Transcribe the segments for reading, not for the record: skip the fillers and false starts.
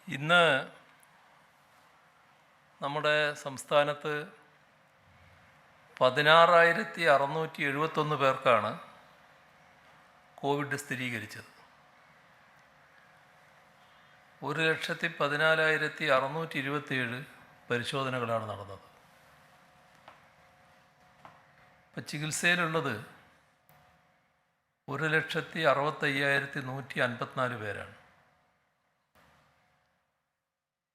ഇന്ന് നമ്മുടെ സംസ്ഥാനത്ത് 16,671 പേർക്കാണ് കോവിഡ് സ്ഥിരീകരിച്ചത്. 1,14,627 പരിശോധനകളാണ് നടന്നത്. ഇപ്പം ചികിത്സയിലുള്ളത് 1,65,154 പേരാണ്.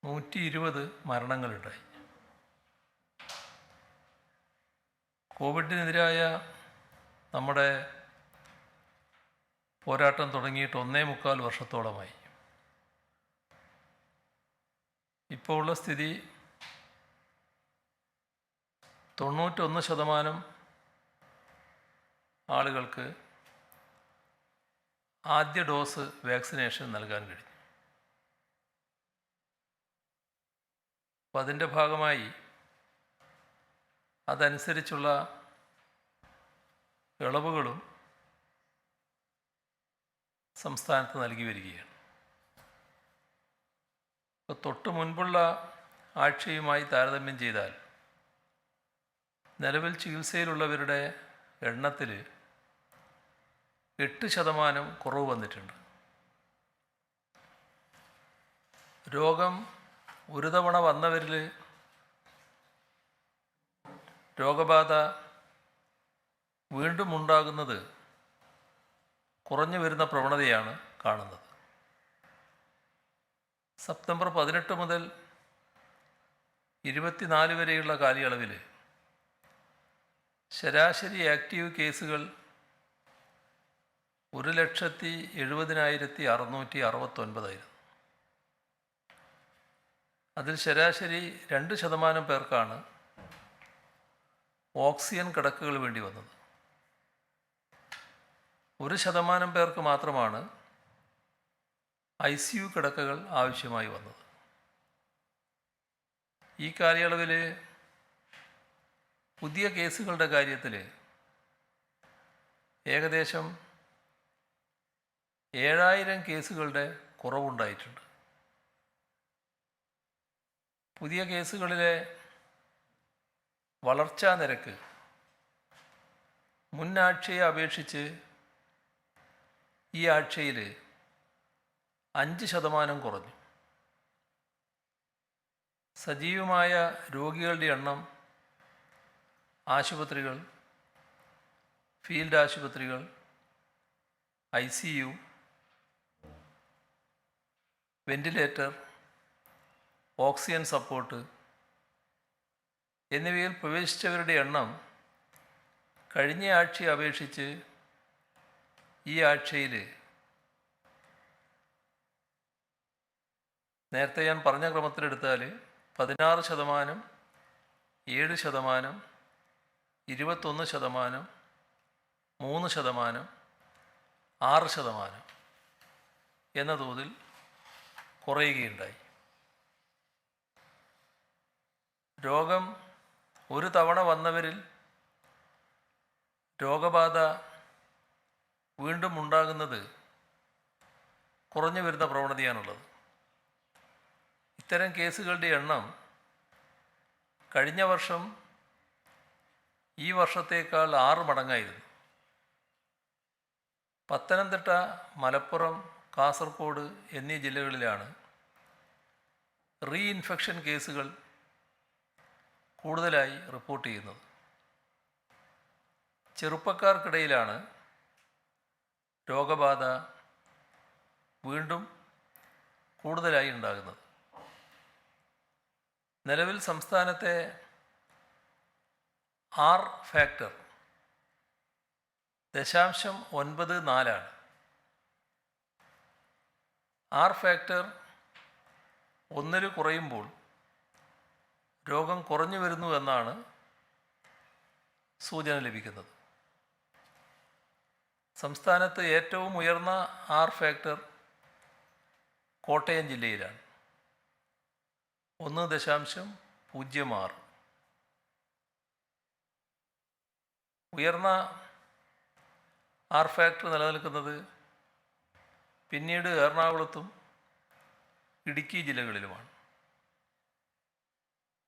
120 മരണങ്ങളുണ്ടായി. കോവിഡിനെതിരായ നമ്മുടെ പോരാട്ടം തുടങ്ങിയിട്ട് 1.25 വർഷത്തോളമായി. ഇപ്പോൾ ഉള്ള സ്ഥിതി 91% ആളുകൾക്ക് ആദ്യ ഡോസ് വാക്സിനേഷൻ നൽകാൻ കഴിഞ്ഞു. അപ്പം അതിൻ്റെ ഭാഗമായി അതനുസരിച്ചുള്ള ഇളവുകളും സംസ്ഥാനത്ത് നൽകി വരികയാണ്. ഇപ്പോൾ തൊട്ട് മുൻപുള്ള ആഴ്ചയുമായി താരതമ്യം ചെയ്താൽ നിലവിൽ ചികിത്സയിലുള്ളവരുടെ എണ്ണത്തിൽ 8% കുറവ് വന്നിട്ടുണ്ട്. രോഗം ഒരു തവണ വന്നവരിൽ രോഗബാധ വീണ്ടും ഉണ്ടാകുന്നത് കുറഞ്ഞു വരുന്ന പ്രവണതയാണ് കാണുന്നത്. സെപ്റ്റംബർ 18 മുതൽ 24 വരെയുള്ള കാലയളവിൽ ശരാശരി ആക്റ്റീവ് കേസുകൾ 1,70,669 അതിൽ ശരാശരി 2% പേർക്കാണ് ഓക്സിജൻ കിടക്കകൾ വേണ്ടി വന്നത്. 1% പേർക്ക് മാത്രമാണ് ICU കിടക്കകൾ ആവശ്യമായി വന്നത്. ഈ കാലയളവിൽ പുതിയ കേസുകളുടെ കാര്യത്തിൽ ഏകദേശം 7,000 കേസുകളുടെ കുറവുണ്ടായിട്ടുണ്ട്. പുതിയ കേസുകളിലെ വളർച്ചാ നിരക്ക് മുൻ ആഴ്ചയെ അപേക്ഷിച്ച് ഈ ആഴ്ചയിൽ 5% കുറഞ്ഞു. സജീവമായ രോഗികളുടെ എണ്ണം ആശുപത്രികൾ, ഫീൽഡ് ആശുപത്രികൾ, ICU, വെന്റിലേറ്റർ, ഓക്സിജൻ സപ്പോർട്ട് എന്നിവയിൽ പ്രവേശിച്ചവരുടെ എണ്ണം കഴിഞ്ഞ ആഴ്ചയെ അപേക്ഷിച്ച് ഈ ആഴ്ചയിൽ നേരത്തെ ഞാൻ പറഞ്ഞ ക്രമത്തിലെടുത്താൽ 16%, 7%, 21%, 3%, 6% എന്ന തോതിൽ കുറയുകയുണ്ടായി. രോഗം ഒരു തവണ വന്നവരിൽ രോഗബാധ വീണ്ടും ഉണ്ടാകുന്നത് കുറഞ്ഞു വരുന്ന പ്രവണതയാണുള്ളത്. ഇത്തരം കേസുകളുടെ എണ്ണം കഴിഞ്ഞ വർഷം ഈ വർഷത്തേക്കാൾ 6 മടങ്ങായിരുന്നു. പത്തനംതിട്ട, മലപ്പുറം, കാസർഗോഡ് എന്നീ ജില്ലകളിലാണ് റീഇൻഫെക്ഷൻ കേസുകൾ കൂടുതലായി റിപ്പോർട്ട് ചെയ്യുന്നത്. ചെറുപ്പക്കാർക്കിടയിലാണ് രോഗബാധ വീണ്ടും കൂടുതലായി ഉണ്ടാകുന്നത്. നിലവിൽ സംസ്ഥാനത്തെ R ഫാക്ടർ 0.94. R ഫാക്ടർ 1 കുറയുമ്പോൾ രോഗം കുറഞ്ഞു വരുന്നു എന്നാണ് സൂചന ലഭിക്കുന്നത്. സംസ്ഥാനത്ത് ഏറ്റവും ഉയർന്ന R ഫാക്ടർ കോട്ടയം ജില്ലയിലാണ്, 1.06. ഉയർന്ന R ഫാക്ടർ നിലനിൽക്കുന്നത് പിന്നീട് എറണാകുളത്തും ഇടുക്കി ജില്ലകളിലുമാണ്.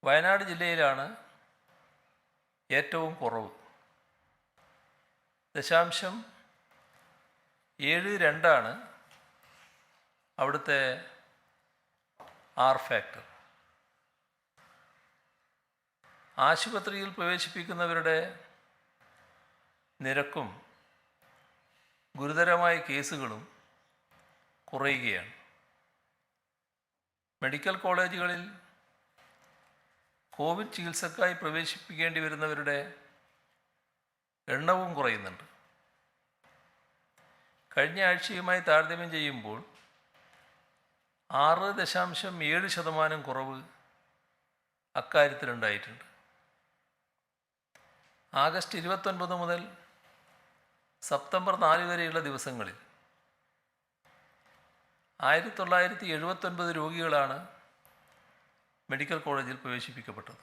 വയനാട് ജില്ലയിലാണ് ഏറ്റവും കുറവ്. 0.72 അവിടുത്തെ ആർ ഫാക്ടർ. ആശുപത്രിയിൽ പ്രവേശിപ്പിക്കുന്നവരുടെ നിരക്കും ഗുരുതരമായ കേസുകളും കുറയുകയാണ്. മെഡിക്കൽ കോളേജുകളിൽ കോവിഡ് ചികിത്സക്കായി പ്രവേശിപ്പിക്കേണ്ടി വരുന്നവരുടെ എണ്ണവും കുറയുന്നുണ്ട്. കഴിഞ്ഞ ആഴ്ചയുമായി താരതമ്യം ചെയ്യുമ്പോൾ 6.7% കുറവ് അക്കാര്യത്തിലുണ്ടായിട്ടുണ്ട്. ആഗസ്റ്റ് 29 മുതൽ സെപ്റ്റംബർ 4 വരെയുള്ള ദിവസങ്ങളിൽ 1979 രോഗികളാണ് മെഡിക്കൽ കോളേജിൽ പ്രവേശിപ്പിക്കപ്പെട്ടത്.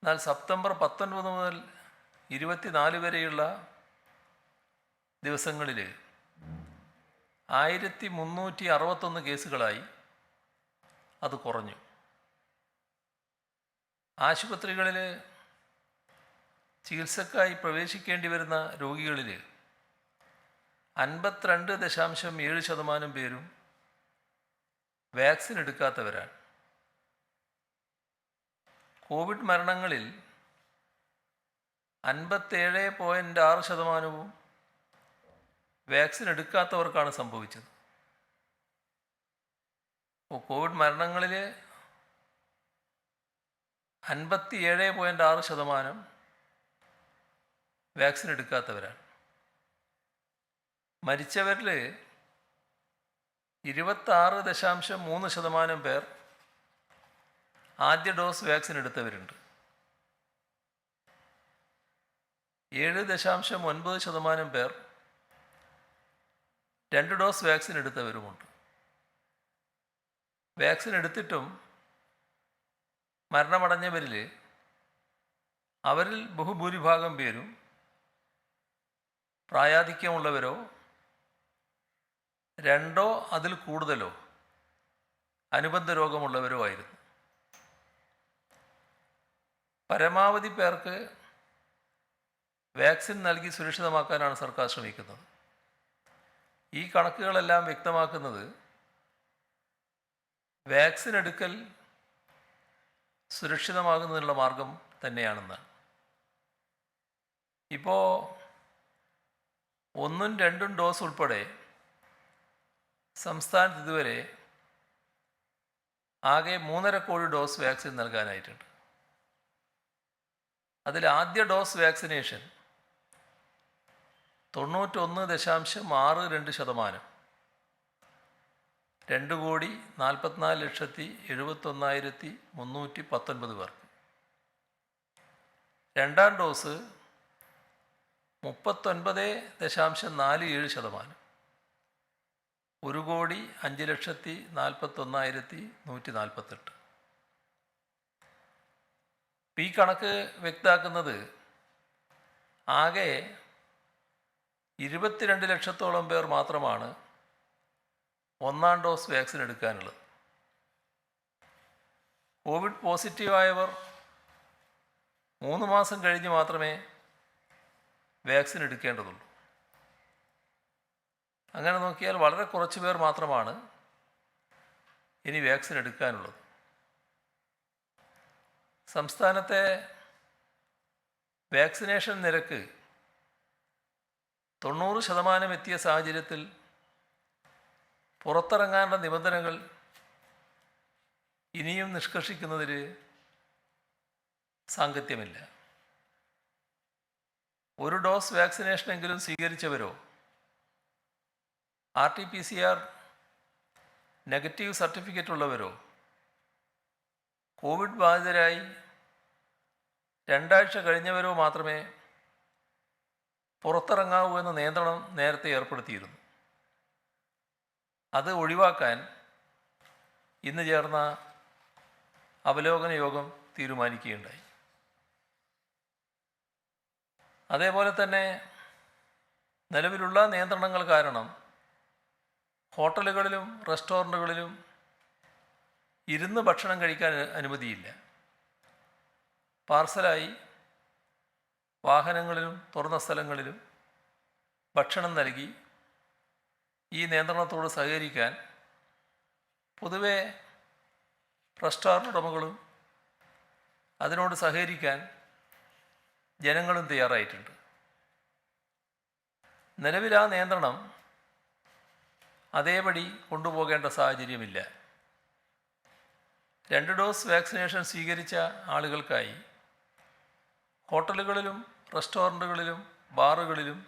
എന്നാൽ സെപ്റ്റംബർ 19 മുതൽ 24 വരെയുള്ള ദിവസങ്ങളിൽ 1361 കേസുകളായി അത് കുറഞ്ഞു. ആശുപത്രികളിൽ ചികിത്സക്കായി പ്രവേശിക്കേണ്ടി വരുന്ന രോഗികളിൽ 52.7% പേരും വാക്സിൻ എടുക്കാത്തവരാണ്. കോവിഡ് മരണങ്ങളിൽ 57.6% വാക്സിൻ എടുക്കാത്തവർക്കാണ് സംഭവിച്ചത്. കോവിഡ് മരണങ്ങളിൽ 57.6% വാക്സിൻ എടുക്കാത്തവരാണ്. മരിച്ചവരിൽ 26.3% പേർ ആദ്യ ഡോസ് വാക്സിൻ എടുത്തവരുണ്ട്. 7.9% പേർ 2 ഡോസ് വാക്സിൻ എടുത്തവരുമുണ്ട്. വാക്സിൻ എടുത്തിട്ടും മരണമടഞ്ഞവരിൽ അവരിൽ ബഹുഭൂരിഭാഗം പേരും പ്രായാധിക്യമുള്ളവരോ 2 അതിൽ കൂടുതലോ അനുബന്ധ രോഗമുള്ളവരോ ആയിരുന്നു. പരമാവധി പേർക്ക് വാക്സിൻ നൽകി സുരക്ഷിതമാക്കാനാണ് സർക്കാർ ശ്രമിക്കുന്നത്. ഈ കണക്കുകളെല്ലാം വ്യക്തമാക്കുന്നത് വാക്സിൻ എടുക്കൽ സുരക്ഷിതമാകുന്നതിനുള്ള മാർഗം തന്നെയാണെന്നാണ്. ഇപ്പോൾ 1ഉം 2ഉം ഡോസ് ഉൾപ്പെടെ സംസ്ഥാനത്ത് ഇതുവരെ ആകെ 3.5 കോടി ഡോസ് വാക്സിൻ നൽകാനായിട്ടുണ്ട്. അതിൽ ആദ്യ ഡോസ് വാക്സിനേഷൻ 91.62%, 2,44,71,319 പേർക്ക്. രണ്ടാം ഡോസ് 39.47%, 1,05,41,148. ഈ കണക്ക് വ്യക്തമാക്കുന്നത് ആകെ 22 ലക്ഷത്തോളം പേർ മാത്രമാണ് 1ാം ഡോസ് വാക്സിൻ എടുക്കാനുള്ളത്. കോവിഡ് പോസിറ്റീവായവർ 3 മാസം കഴിഞ്ഞ് മാത്രമേ വാക്സിൻ എടുക്കേണ്ടതുള്ളൂ. അങ്ങനെ നോക്കിയാൽ വളരെ കുറച്ച് പേർ മാത്രമാണ് ഇനി വാക്സിൻ എടുക്കാനുള്ളത്. സംസ്ഥാനത്തെ വാക്സിനേഷൻ നിരക്ക് 90% എത്തിയ സാഹചര്യത്തിൽ പുറത്തിറങ്ങാനുള്ള നിബന്ധനകൾ ഇനിയും നിഷ്കർഷിക്കുന്നതിൽ സാങ്കത്യമില്ല. 1 ഡോസ് വാക്സിനേഷനെങ്കിലും സ്വീകരിച്ചവരോ RT-PCR നെഗറ്റീവ് സർട്ടിഫിക്കറ്റ് ഉള്ളവരോ കോവിഡ് ബാധിതരായി 2 ആഴ്ച കഴിഞ്ഞവരോ മാത്രമേ പുറത്തിറങ്ങാവൂ എന്ന നിയന്ത്രണം നേരത്തെ ഏർപ്പെടുത്തിയിരുന്നു. അത് ഒഴിവാക്കാൻ ഇന്ന് ചേർന്ന അവലോകന യോഗം തീരുമാനിക്കുകയുണ്ടായി. അതേപോലെ തന്നെ നിലവിലുള്ള നിയന്ത്രണങ്ങൾ കാരണം ഹോട്ടലുകളിലും റെസ്റ്റോറൻറ്റുകളിലും ഇരുന്ന് ഭക്ഷണം കഴിക്കാൻ അനുമതിയില്ല. പാർസലായി വാഹനങ്ങളിലും തുറന്ന സ്ഥലങ്ങളിലും ഭക്ഷണം നൽകി ഈ നിയന്ത്രണത്തോട് സഹകരിക്കാൻ പൊതുവെ റെസ്റ്റോറൻറ്റ് ഉടമകളും അതിനോട് സഹകരിക്കാൻ ജനങ്ങളും തയ്യാറായിട്ടുണ്ട്. നിലവിൽ ആ നിയന്ത്രണം അതേപടി കൊണ്ടുപോകേണ്ട സാഹചര്യമില്ല. 2 ഡോസ് വാക്സിനേഷൻ സ്വീകരിച്ച ആളുകൾക്കായി ഹോട്ടലുകളിലും റെസ്റ്റോറൻറ്റുകളിലും ബാറുകളിലും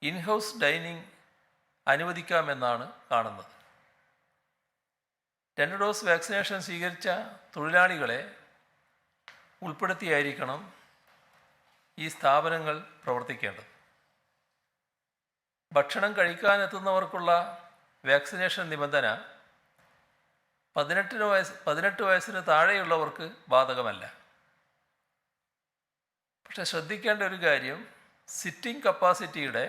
ഇൻഹൗസ് ഡൈനിങ് അനുവദിക്കാമെന്നാണ് കാണുന്നത്. 2 ഡോസ് വാക്സിനേഷൻ സ്വീകരിച്ച തൊഴിലാളികളെ ഉൾപ്പെടുത്തിയായിരിക്കണം ഈ സ്ഥാപനങ്ങൾ പ്രവർത്തിക്കേണ്ടത്. ഭക്ഷണം കഴിക്കാനെത്തുന്നവർക്കുള്ള വാക്സിനേഷൻ നിബന്ധന 18 വയസ്സിന് താഴെയുള്ളവർക്ക് ബാധകമല്ല. പക്ഷെ ശ്രദ്ധിക്കേണ്ട ഒരു കാര്യം, സിറ്റിംഗ് കപ്പാസിറ്റിയുടെ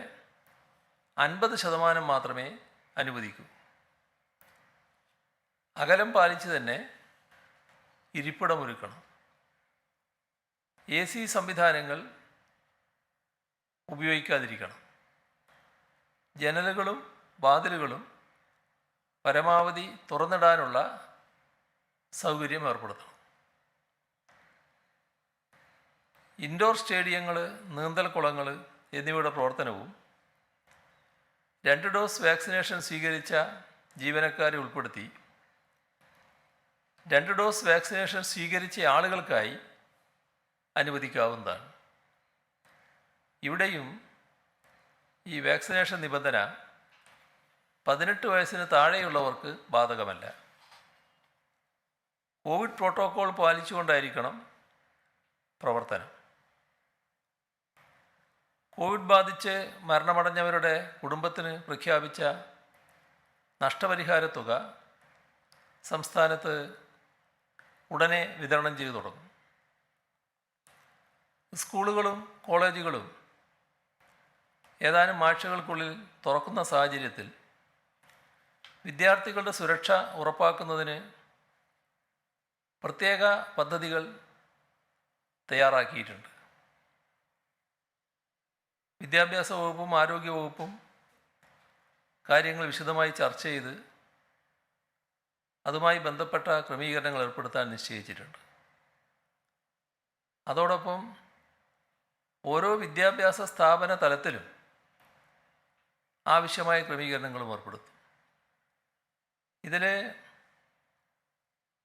50% മാത്രമേ അനുവദിക്കൂ. അകലം പാലിച്ച് തന്നെ ഇരിപ്പിടമൊരുക്കണം. AC സംവിധാനങ്ങൾ ഉപയോഗിക്കാതിരിക്കണം. ജനലുകളും വാതിലുകളും പരമാവധി തുറന്നിടാനുള്ള സൗകര്യം ഏർപ്പെടുത്തണം. ഇൻഡോർ സ്റ്റേഡിയങ്ങൾ, നീന്തൽക്കുളങ്ങൾ എന്നിവയുടെ പ്രവർത്തനവും 2 ഡോസ് വാക്സിനേഷൻ സ്വീകരിച്ച ജീവനക്കാരെ ഉൾപ്പെടുത്തി 2 ഡോസ് വാക്സിനേഷൻ സ്വീകരിച്ച ആളുകൾക്കായി അനുവദിക്കാവുന്നതാണ്. ഇവിടെയും ഈ വാക്സിനേഷൻ നിബന്ധന 18 വയസ്സിന് താഴെയുള്ളവർക്ക് ബാധകമല്ല. കോവിഡ് പ്രോട്ടോക്കോൾ പാലിച്ചുകൊണ്ടായിരിക്കണം പ്രവർത്തനം. കോവിഡ് ബാധിച്ച് മരണമടഞ്ഞവരുടെ കുടുംബത്തിന് പ്രഖ്യാപിച്ച നഷ്ടപരിഹാര തുക സംസ്ഥാനത്ത് ഉടനെ വിതരണം ചെയ്തു തുടങ്ങും. സ്കൂളുകളും കോളേജുകളും ഏതാനും ആഴ്ചകൾക്കുള്ളിൽ തുറക്കുന്ന സാഹചര്യത്തിൽ വിദ്യാർത്ഥികളുടെ സുരക്ഷ ഉറപ്പാക്കുന്നതിന് പ്രത്യേക പദ്ധതികൾ തയ്യാറാക്കിയിട്ടുണ്ട്. വിദ്യാഭ്യാസ വകുപ്പും ആരോഗ്യ വകുപ്പും കാര്യങ്ങൾ വിശദമായി ചർച്ച ചെയ്ത് അതുമായി ബന്ധപ്പെട്ട ക്രമീകരണങ്ങൾ ഏർപ്പെടുത്താൻ നിശ്ചയിച്ചിട്ടുണ്ട്. അതോടൊപ്പം ഓരോ വിദ്യാഭ്യാസ സ്ഥാപന തലത്തിലും ആവശ്യമായ ക്രമീകരണങ്ങളും ഏർപ്പെടുത്തും. ഇതിൽ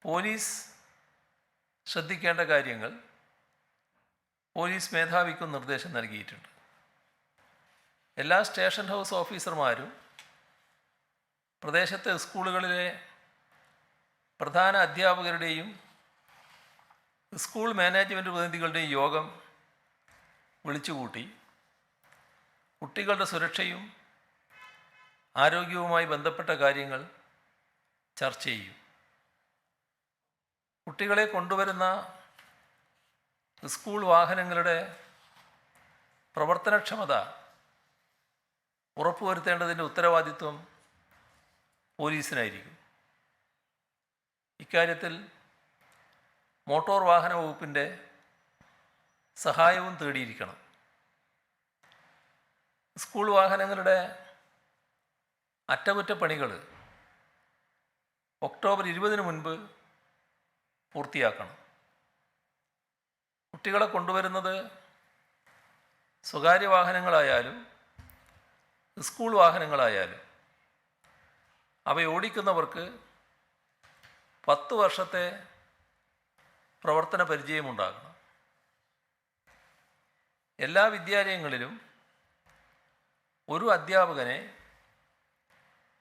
പോലീസ് ശ്രദ്ധിക്കേണ്ട കാര്യങ്ങൾ പോലീസ് മേധാവിക്കും നിർദ്ദേശം നൽകിയിട്ടുണ്ട്. എല്ലാ സ്റ്റേഷൻ ഹൗസ് ഓഫീസർമാരും പ്രദേശത്തെ സ്കൂളുകളിലെ പ്രധാന അധ്യാപകരുടെയും സ്കൂൾ മാനേജ്മെൻറ്റ് പ്രതിനിധികളുടെയും യോഗം വിളിച്ചുകൂട്ടി കുട്ടികളുടെ സുരക്ഷയും ആരോഗ്യവുമായി ബന്ധപ്പെട്ട കാര്യങ്ങൾ ചർച്ച ചെയ്യും. കുട്ടികളെ കൊണ്ടുവരുന്ന സ്കൂൾ വാഹനങ്ങളുടെ പ്രവർത്തനക്ഷമത ഉറപ്പുവരുത്തേണ്ടതിൻ്റെ ഉത്തരവാദിത്വം പോലീസിനായിരിക്കും. ഇക്കാര്യത്തിൽ മോട്ടോർ വാഹന വകുപ്പിൻ്റെ സഹായവും തേടിയിരിക്കണം. സ്കൂൾ വാഹനങ്ങളുടെ അറ്റകുറ്റപ്പണികൾ ഒക്ടോബർ 20 മുൻപ് പൂർത്തിയാക്കണം. കുട്ടികളെ കൊണ്ടുവരുന്നത് സ്വകാര്യ വാഹനങ്ങളായാലും സ്കൂൾ വാഹനങ്ങളായാലും അവയോടിക്കുന്നവർക്ക് 10 വർഷത്തെ പ്രവർത്തന പരിചയമുണ്ടാകണം. എല്ലാ വിദ്യാലയങ്ങളിലും ഒരു അധ്യാപകനെ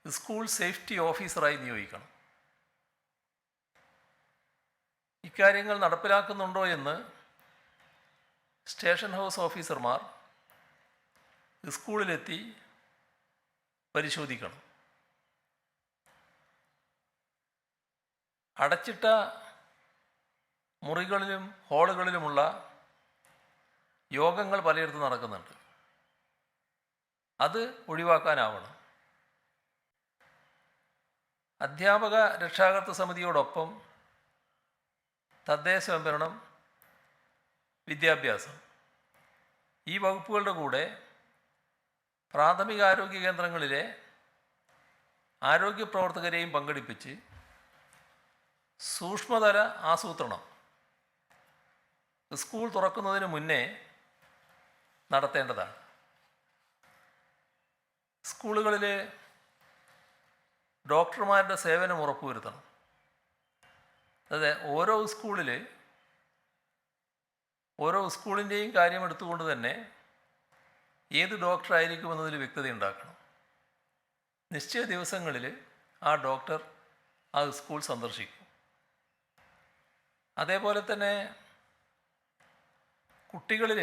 സ്കൂൾ സേഫ്റ്റി ഓഫീസറായി നിയോഗിക്കണം. ഇക്കാര്യങ്ങൾ നടപ്പിലാക്കുന്നുണ്ടോ എന്ന് സ്റ്റേഷൻ ഹൗസ് ഓഫീസർമാർ സ്കൂളിലെത്തി പരിശോധിക്കണം. അടച്ചിട്ട മുറികളിലും ഹാളുകളിലുമുള്ള യോഗങ്ങൾ പലയിടത്തും നടക്കുന്നുണ്ട്. അത് ഒഴിവാക്കാനാവണം. അധ്യാപക രക്ഷാകർതൃ സമിതിയോടൊപ്പം തദ്ദേശ സ്വയംഭരണം, വിദ്യാഭ്യാസം ഈ വകുപ്പുകളുടെ കൂടെ പ്രാഥമികാരോഗ്യ കേന്ദ്രങ്ങളിലെ ആരോഗ്യ പ്രവർത്തകരെയും പങ്കെടുപ്പിച്ച് സൂക്ഷ്മതല ആസൂത്രണം സ്കൂൾ തുറക്കുന്നതിന് മുന്നേ നടത്തേണ്ടതാണ്. സ്കൂളുകളിൽ ഡോക്ടർമാരുടെ സേവനം ഉറപ്പുവരുത്തണം. അതായത് ഓരോ സ്കൂളിൻ്റെയും കാര്യം എടുത്തുകൊണ്ട് തന്നെ ഏത് ഡോക്ടറായിരിക്കും എന്നതിൽ വ്യക്തത ഉണ്ടാക്കണം. നിശ്ചയ ദിവസങ്ങളിൽ ആ ഡോക്ടർ ആ സ്കൂൾ സന്ദർശിക്കും. അതേപോലെ തന്നെ കുട്ടികളിൽ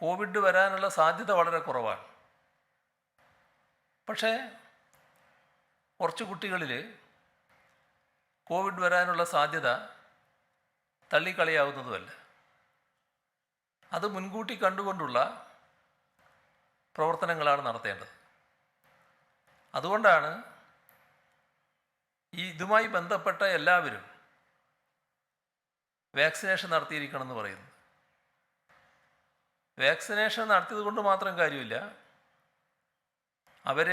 കോവിഡ് വരാനുള്ള സാധ്യത വളരെ കുറവാണ്. പക്ഷേ കുറച്ച് കുട്ടികളിൽ കോവിഡ് വരാനുള്ള സാധ്യത തള്ളിക്കളയാവുന്നതുമല്ല. അത് മുൻകൂട്ടി കണ്ടുകൊണ്ടുള്ള പ്രവർത്തനങ്ങളാണ് നടത്തേണ്ടത്. അതുകൊണ്ടാണ് ഇതുമായി ബന്ധപ്പെട്ട എല്ലാവരും വാക്സിനേഷൻ നടത്തിയിരിക്കണമെന്ന് പറയുന്നത്. വാക്സിനേഷൻ നടത്തിയത് കൊണ്ട് മാത്രം കാര്യമില്ല, അവർ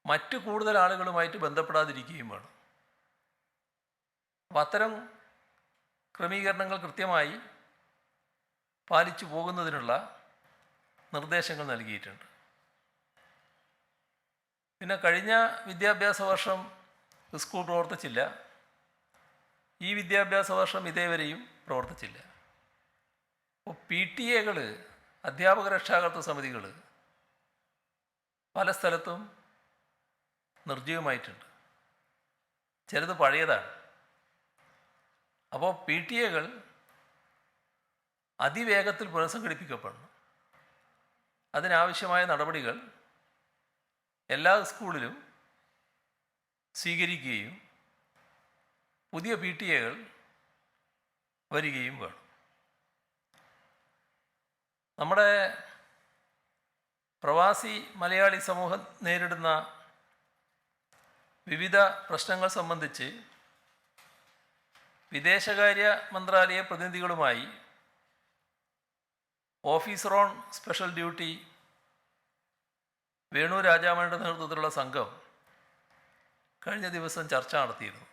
മറ്റു കൂടുതൽ ആളുകളുമായിട്ട് ബന്ധപ്പെടാതിരിക്കുകയും വേണം. അപ്പം അത്തരം ക്രമീകരണങ്ങൾ കൃത്യമായി പാലിച്ചു പോകുന്നതിനുള്ള നിർദ്ദേശങ്ങൾ നൽകിയിട്ടുണ്ട്. പിന്നെ കഴിഞ്ഞ വിദ്യാഭ്യാസ വർഷം സ്കൂൾ പ്രവർത്തിച്ചില്ല. ഈ വിദ്യാഭ്യാസ വർഷം ഇതേവരെയും പ്രവർത്തിച്ചില്ല. അപ്പോൾ PTA അധ്യാപക രക്ഷാകർതൃ സമിതികൾ പല സ്ഥലത്തും നിർജ്ജീവമായിട്ടുണ്ട്. ചിലത് പഴയതാണ്. അപ്പോൾ PTA അതിവേഗത്തിൽ പുനഃസംഘടിപ്പിക്കപ്പെടണം. അതിനാവശ്യമായ നടപടികൾ എല്ലാ സ്കൂളിലും സ്വീകരിക്കുകയും പുതിയ PTA വരികയും വേണം. നമ്മുടെ പ്രവാസി മലയാളി സമൂഹം നേരിടുന്ന വിവിധ പ്രശ്നങ്ങൾ സംബന്ധിച്ച് വിദേശകാര്യ മന്ത്രാലയ പ്രതിനിധികളുമായി officer on special duty Venu രാജാമണിയുടെ നേതൃത്വത്തിലുള്ള സംഘം കഴിഞ്ഞ ദിവസം ചർച്ച നടത്തിയിരുന്നു.